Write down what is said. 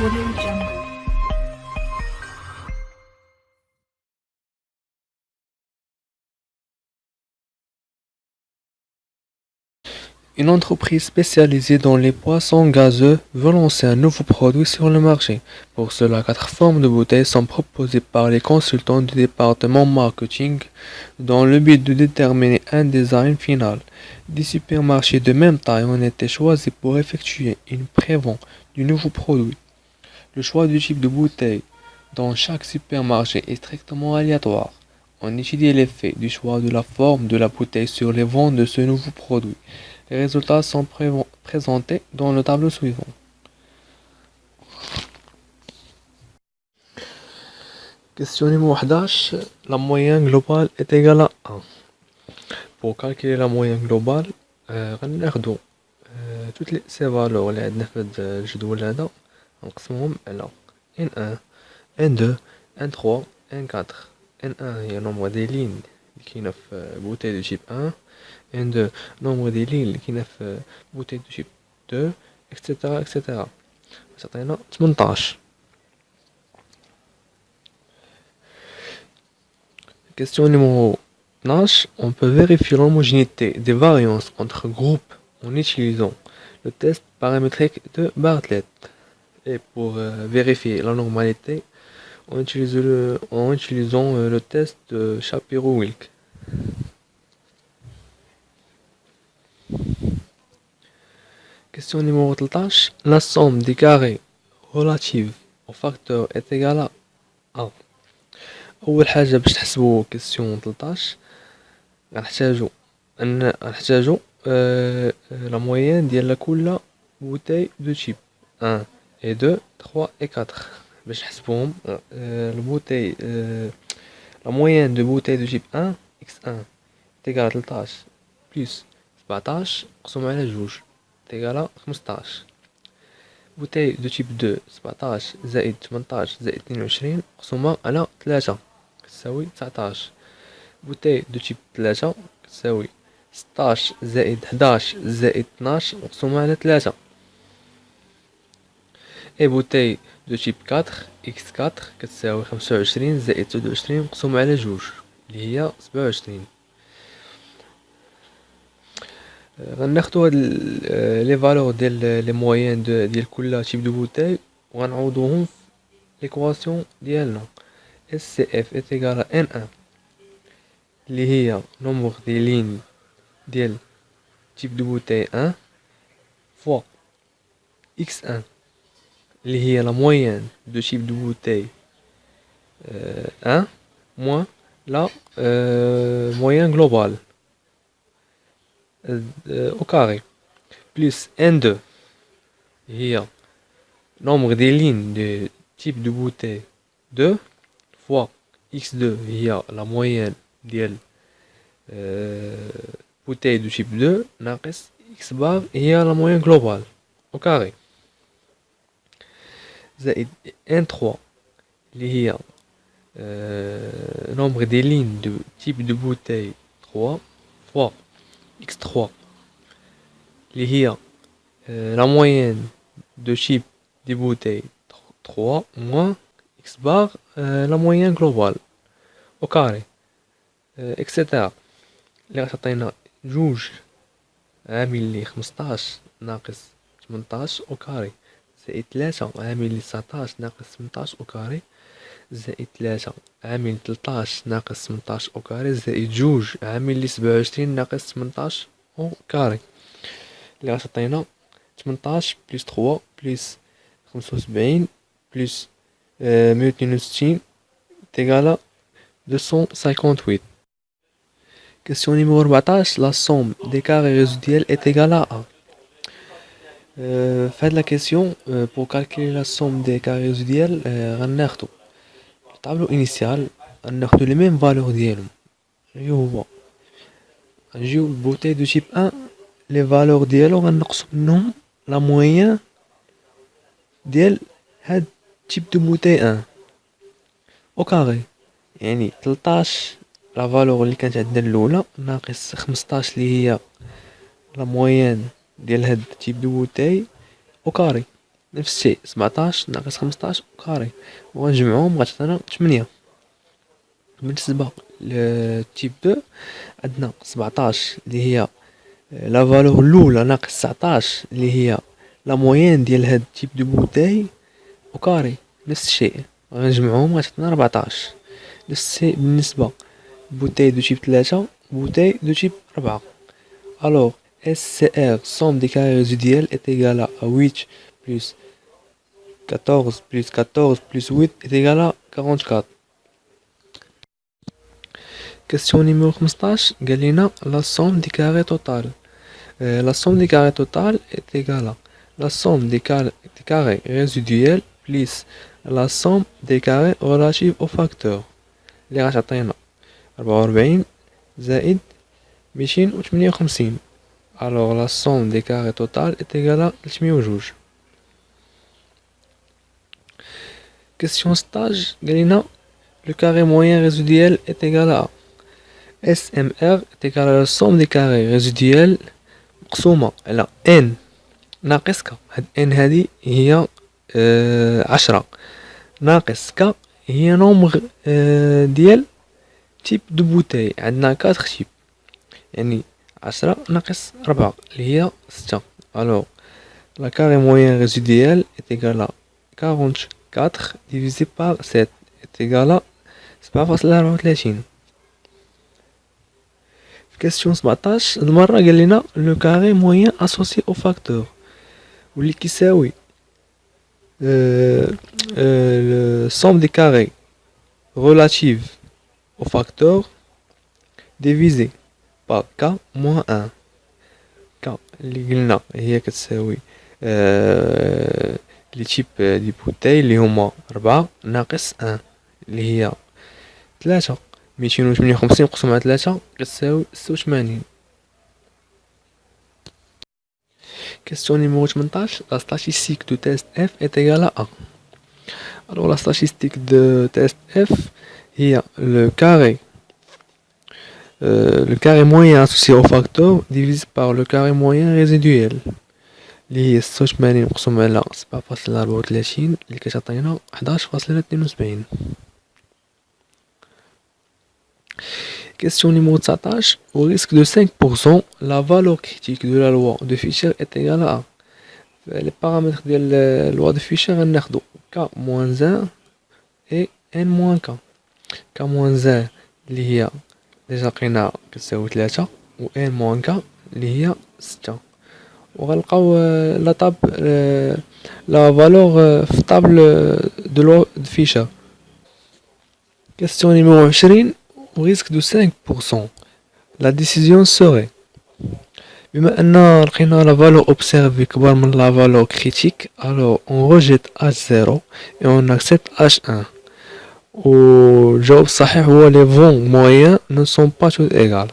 Audio Jungle. Une entreprise spécialisée dans les poissons gazeux veut lancer un nouveau produit sur le marché. Pour cela, 4 formes de bouteilles sont proposées par les consultants du département marketing dans le but de déterminer un design final. Des supermarchés de même taille ont été choisis pour effectuer une prévente du nouveau produit. Le choix du type de bouteille dans chaque supermarché est strictement aléatoire. On étudie l'effet du choix de la forme de la bouteille sur les ventes de ce nouveau produit. Les résultats sont présentés dans le tableau suivant. Question numéro 11. La moyenne globale est égale à 1. Pour calculer la moyenne globale, غناخدو toutes ces valeurs اللي عندنا في هذا الجدول هذا نقسمهم على N1 N2 N3 N4. N1 هي nombre des lignes اللي كاينه في bouteille de type 1. N2 nombre des lignes اللي كاينه في bouteille de type 2 etc etc. تعطينا 18. Question numéro 12. On peut vérifier l'homogénéité des variances entre groupes en utilisant le test paramétrique de Bartlett. Et pour vérifier la normalité, en utilisant le test de Shapiro-Wilk. Question numéro 13. La somme des carrés relative au facteur est égale à 1. أول حاجة باش تحسبو كيسيون 13 غنحتاجو لا مويان ديال كل بوتاي دو تيب 1 et 2 3 et 4 باش نحسبوهم البوتاي la moyenne de bouteilles de type 1 x1 est égale à 13 plus 17 مقسوم على 2 est égal à 15. bouteille de type 2 17 زائد 18 زائد 22 مقسومة على 3 تساوي 19. bouteille de type 3 تساوي 16 زائد 11 زائد 12 مقسومة على 3. et bouteille de type 4 x4 كتساوي 25 زائد 29 مقسومة على 2 اللي هي 27. غناخدو هاد لي فالور ديال لي موين ديال كل تيب دو بوتاي وغنعوضوهم في ليكواسيون ديالنا. SCF est égal à N1 اللي هي nombre des lignes ديال type de bouteille 1 fois x1 اللي هي la moyenne de type de bouteille 1 moins la moyenne globale au carré plus N2 هي nombre des lignes de type de bouteille 2 fois x2 هي la moyenne ديال bouteille de type 2 ناقص x bar هي la moyenne globale au carré زائد N3 اللي هي nombre des lignes de type de bouteille 3 fois x3 اللي هي la moyenne de type des bouteilles 3 moins x bar la moyenne globale au carré etc. اللي غتعطينا 2 عامل لي 15 ناقص 18 au carré زائد 3 عامل لي 19 ناقص 18 au carré زائد 3 عامل 13 ناقص 18 au carré زائد 2 عامل لي 27 ناقص 18 au carré اللي غتعطينا 18 بلس 3 بلس 75 بلس 162 تيغالا 258. Question numéro 14. La somme des carrés résiduels est égale à 1. Faites la question. Pour calculer la somme des carrés résiduels, غناخدو le tableau initial غناخدو les mêmes valeurs ديالهم اللي هو غنجيو البوتاي دو type 1 les valeurs ديالو غنقصو منهم la moyenne ديال هاد type de bouteille 1 au carré يعني 13 لا فالور اللي كانت عندنا الاولى ناقص 15 اللي هي لا موين ديال هاد تيب دو بوتاي او كاري نفس الشيء 17 ناقص 15 كاري وغنجمعهم غتعطينا 8. بالنسبة لتيب 2 عندنا 17 اللي هي لا فالور الاولى ناقص 19 اللي هي لا موين ديال هاد التيب دو بوتاي وكاري نفس الشيء غنجمعهم غتعطينا 14. نفس الشيء بالنسبة بوتاي دو تيب 3 بوتاي دو تيب 4. alors SCR somme des carrés résiduels est égale à 8 plus 14 plus 14 plus 8 est égal à 44. Question numéro 15 قال لنا la somme des carrés total. La somme des carrés total est égale à la somme des carrés résiduels plus la somme des carrés relatifs au facteur اللي غتعطينا 44 زائد 258. alors la somme des carrés total est égale à 302. Question stage قال لنا le carré moyen résiduel est égal à SMR est égal à la somme des carrés résiduels مقسومة على n ناقص ك. هاد n هادي هي 10 ناقص ك هي نومغ ديال تيب دو بوتاي عندنا 4 تيب يعني 10 ناقص 4 اللي هي 6. alors la carré moyen résiduel est égal à 44 divisé par 7 est égal à 7.34. question 17 المرة قال لنا le carré moyen associé au facteur واللي كيساوي le somme des carrés relative au facteur divisé par k moins 1. k اللي قلنا هي كتساوي لي تيب دي بوتاي اللي هما 4 ناقص 1 اللي هي 3. 258 مقسوم على 3 كتساوي 86. question numéro 18 la statistique du test F est égale à 1. alors la statistique de test F هي le carré moyen associé au facteur divisé par le carré moyen résiduel اللي هي 86 مقسوم على 7.34 اللي كتعطينا 11.72. question numéro 19 au risque de 5% la valeur critique de la loi de Fischer est égale à les paramètres de la loi de Fischer غناخدو k moins 1 et n moins k. k moins 1 اللي هي ديجا لقينا كتساوي 3 و n moins k اللي هي 6 وغنلقاو لا طاب لا فالور في طابل دو لو دو فيشر. question numéro 20 au risque de 5% la décision serait بما ان لقينا لا فالور اوبسيرفي كبر من لا فالور كريتيك alors on rejette h0 et on accepte h1 والجواب الصحيح هو les vents moyens ne sont pas tous égales.